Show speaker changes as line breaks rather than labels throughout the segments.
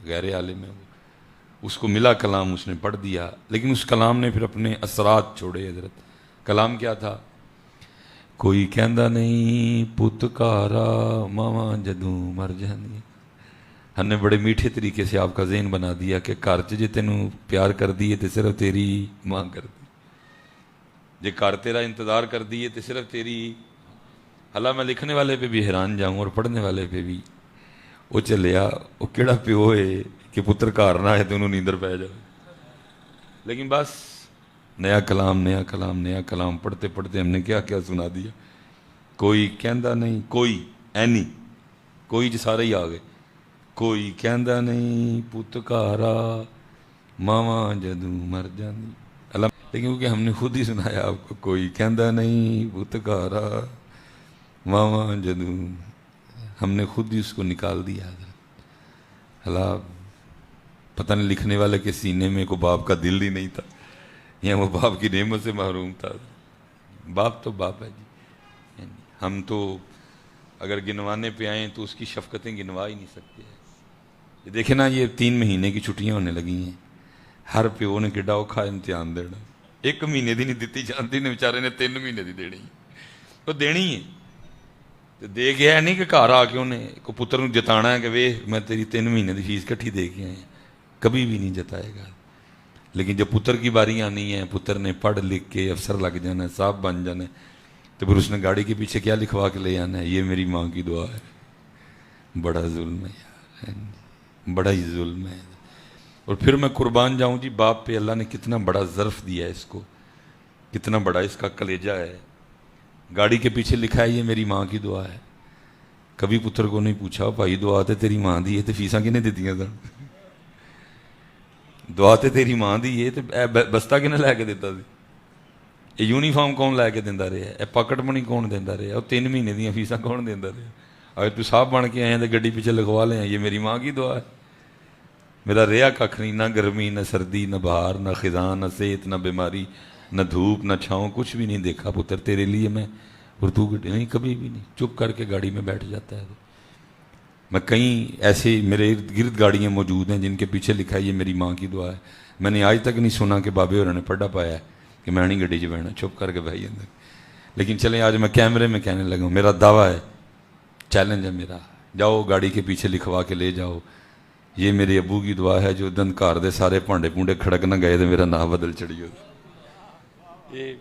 غیر عالم ہے وہ، اس کو ملا کلام، اس نے پڑھ دیا، لیکن اس کلام نے پھر اپنے اثرات چھوڑے حضرت۔ کلام کیا تھا؟ کوئی کہندا نہیں پتکارا ماواں جدوں مر جاندی۔ ہم نے بڑے میٹھے طریقے سے آپ کا ذہن بنا دیا کہ گھر چ جے تینوں پیار کر دیے تو صرف تیری ماں کر دی، جے گھر تیرا انتظار کر دیے تو صرف تیری۔ حالانکہ میں لکھنے والے پہ بھی حیران جاؤں اور پڑھنے والے پہ بھی، وہ چلیا وہ کیڑا پیو ہے کہ پتر گھر نہ آئے تو انہوں نیندر پہ جائے۔ لیکن بس نیا کلام نیا کلام نیا کلام پڑھتے پڑھتے ہم نے کیا کیا سنا دیا۔ کوئی کہندا نہیں، کوئی اینی کوئی جو سارے ہی آ گئے، کوئی کہندا نہیں پتکارا ماواں جدوں مر جاندی۔ لیکن کیونکہ ہم نے خود ہی سنایا آپ کو، کوئی کہندا نہیں پتکارا ماواں جدوں، ہم نے خود ہی اس کو نکال دیا۔ اللہ پتہ نہیں لکھنے والے کے سینے میں کوئی باپ کا دل ہی نہیں تھا یا وہ باپ کی نعمت سے محروم تھا۔ باپ تو باپ ہے جی، ہم تو اگر گنوانے پہ آئیں تو اس کی شفقتیں گنوا ہی نہیں سکتے۔ یہ دیکھیں نا، یہ 3 مہینے کی چھٹیاں ہونے لگی ہیں، ہر پیو نے کڈا اوکھا امتحان دینا۔ 1 مہینے دی نہیں دیتی جانتی نے، بیچارے نے 3 مہینے دی دینی، تو دینی ہے۔ تو دے گیا نہیں کہ گھر آ کے انہیں کو پتر نو جتانا ہے کہ ویخ میں تیری 3 مہینے دی فیس کٹھی دے کے آئے، کبھی بھی نہیں جتائے گا۔ لیکن جب پتر کی باری آنی ہے، پتر نے پڑھ لکھ کے افسر لگ جانا ہے، صاحب بن جانا ہے، تو پھر اس نے گاڑی کے پیچھے کیا لکھوا کے لے آنا ہے؟ یہ میری ماں کی دعا ہے۔ بڑا ظلم ہے یار، بڑا ہی ظلم ہے۔ اور پھر میں قربان جاؤں جی باپ پہ، اللہ نے کتنا بڑا ظرف دیا ہے اس کو، کتنا بڑا اس کا کلیجہ ہے۔ گاڑی کے پیچھے لکھا ہے یہ میری ماں کی دعا ہے۔ کبھی پتر کو نہیں پوچھا بھائی دعا تے تیری ماں دی ہے تو فیساں کنے دیتیاں سن؟ دعا تے تیری ماں دی ہے تو بستہ کنے لے کے دیتا سی؟ یہ یونیفارم کون لے کے دیندا رہا ہے؟ پاکٹ منی کون دیندا رہا ہے؟ اور 3 مہینے دیاں فیساں کون دیندا رہا؟ اگر تو صاحب بن کے آئے ہیں تو گڈی پیچھے لگوا لیں، یہ میری ماں کی دعا ہے۔ میرا رہا کھ نہیں، نہ گرمی نہ سردی نہ بہار نہ خزاں نہ صحت نہ بیماری نہ دھوپ نہ چھاؤں، کچھ بھی نہیں دیکھا پتر تیرے لیے میں، اور تو نہیں کبھی بھی نہیں، چپ کر کے گاڑی میں بیٹھ جاتا ہے۔ میں کئی ایسے میرے ارد گرد گاڑیاں موجود ہیں جن کے پیچھے لکھا ہے یہ میری ماں کی دعا ہے۔ میں نے آج تک نہیں سنا کہ بابے ہوراں نے پڑھا پایا ہے کہ میں نہیں گڈی 'چ بہنا، چپ کر کے بھائی اندر۔ لیکن چلیں آج میں کیمرے میں کہنے لگا ہوں، میرا دعویٰ ہے، چیلنج ہے میرا، جاؤ گاڑی کے پیچھے لکھوا کے لے جاؤ، یہ میرے ابو کی دعا ہے جو دن گھر دے سارے بھانڈے پونڈے کھڑک نہ گئے تو میرا نام بدل چڑی ہو۔ یہ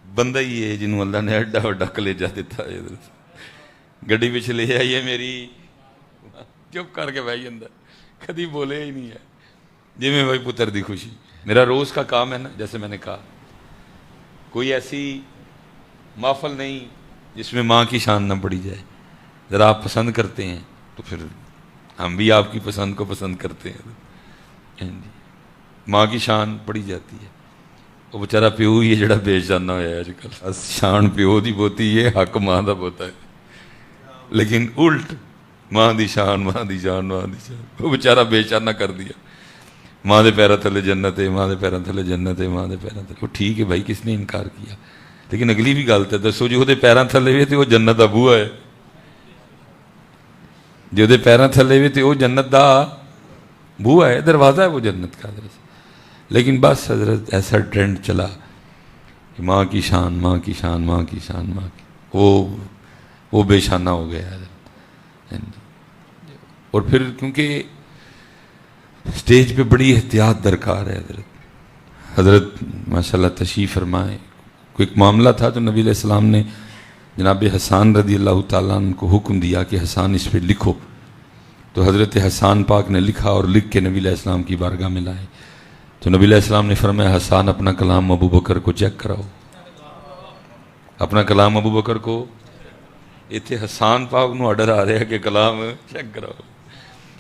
بندہ ہی ہے جنہوں اللہ نے ایڈا وڈا کلیجہ دیتا ہے، گڈی پیچھے لے آئیے میری، چپ کر کے بھائی اندر، کدی بولے ہی نہیں ہے، جی میں بھائی پتر دی خوشی۔ میرا روز کا کام ہے نا، جیسے میں نے کہا کوئی ایسی محفل نہیں جس میں ماں کی شان نہ پڑی جائے۔ ذرا آپ پسند کرتے ہیں تو پھر ہم بھی آپ کی پسند کو پسند کرتے ہیں۔ ماں کی شان پڑی جاتی ہے، وہ بیچارہ پیو ہی ہے جڑا بے شانہ ہوا ہے اج کل۔ شان پیو دی بوتی ہے، حق ماں دا بوتا ہے، لیکن الٹ ماں دی شان ماں دی شان ماں دی شان، وہ بیچارہ بے شانہ کر دیا۔ ماں دے پیراں تھلے جنت ہے، ماں دے پیراں تھلے جنت ہے، ماں دے پیراں تھلے، وہ ٹھیک ہے بھائی، کس نے انکار کیا؟ لیکن اگلی بھی گل تے دسو جو دے پیراں تھلے ہوئے تے وہ جنت دا بوہا ہے، جو دے پیراں تھلے ہوئے تے وہ جنت دا بوہا ہے، دروازہ ہے وہ جنت کا۔ لیکن بس حضرت ایسا ٹرینڈ چلا کہ ماں کی شان ماں کی شان ماں کی شان ماں کی، وہ بے شانہ ہو گیا حضرت۔ اور پھر کیونکہ سٹیج پہ بڑی احتیاط درکار ہے حضرت ماشاءاللہ تشریف فرمائے۔ کوئی ایک معاملہ تھا تو نبی علیہ السلام نے جناب حسان رضی اللہ تعالیٰ عنہ کو حکم دیا کہ حسان اس پہ لکھو، تو حضرت حسان پاک نے لکھا اور لکھ کے نبی علیہ السلام کی بارگاہ میں لائے۔ تو نبی علیہ السلام نے فرمایا حسان اپنا کلام ابو بکر کو چیک کراؤ، اپنا کلام ابو بکر کو۔ اتنے حسان پاک نو آرڈر آ رہا ہے کہ کلام چیک کراؤ،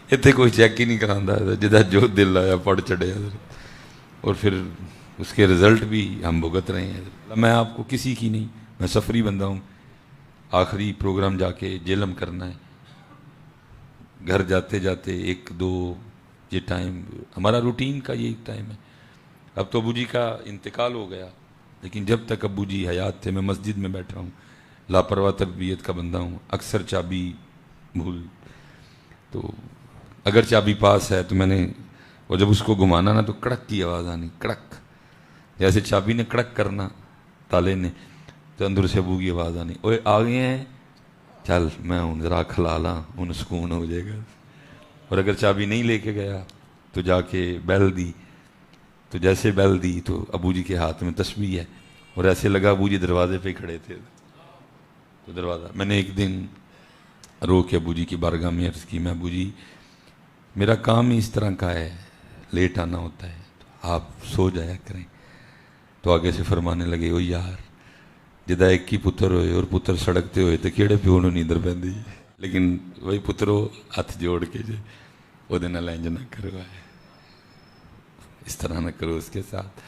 اتنے کوئی چیک ہی نہیں کرانا، جدا جو دل آیا پڑھ چڑھے حضرت۔ اور پھر اس کے رزلٹ بھی ہم بھگت رہے ہیں حضرت۔ میں آپ کو کسی کی نہیں، میں سفری بندہ ہوں، آخری پروگرام جا کے جیلم کرنا ہے، گھر جاتے جاتے 1-2 یہ ٹائم ہمارا روٹین کا یہ ایک ٹائم ہے۔ اب تو ابو جی کا انتقال ہو گیا، لیکن جب تک ابو جی حیات تھے میں مسجد میں بیٹھا ہوں، لاپرواہ تربیت کا بندہ ہوں، اکثر چابی بھول، تو اگر چابی پاس ہے تو میں نے وہ جب اس کو گھمانا نا تو کڑک کی آواز آنی، کڑک، جیسے چابی نے کڑک کرنا تالے نے، تو اندر سے ابو کی آواز آنی، اوے آ گئے ہیں، چل میں ہوں ذرا کھلا لا، انہیں سکون ہو جائے گا۔ اور اگر چابی نہیں لے کے گیا تو جا کے بیل دی، تو جیسے بیل دی تو ابو جی کے ہاتھ میں تسبیح ہے، اور ایسے لگا ابو جی دروازے پہ کھڑے تھے، تو دروازہ میں نے ایک دن رو کے ابو جی کی بارگاہ میں عرض کی، میں ابو جی میرا کام ہی اس طرح کا ہے، لیٹ آنا ہوتا ہے، تو آپ سو جایا کریں۔ تو آگے سے فرمانے لگے، او یار جدہ ایک کی پتر ہوئے اور پتر سڑکتے ہوئے تو کیڑے پیو نوں نیندر پیندی، لیکن وہی پترو ہاتھ جوڑ کے جے وہ دن لینج نہ کرو، اس طرح نہ کرو اس کے ساتھ۔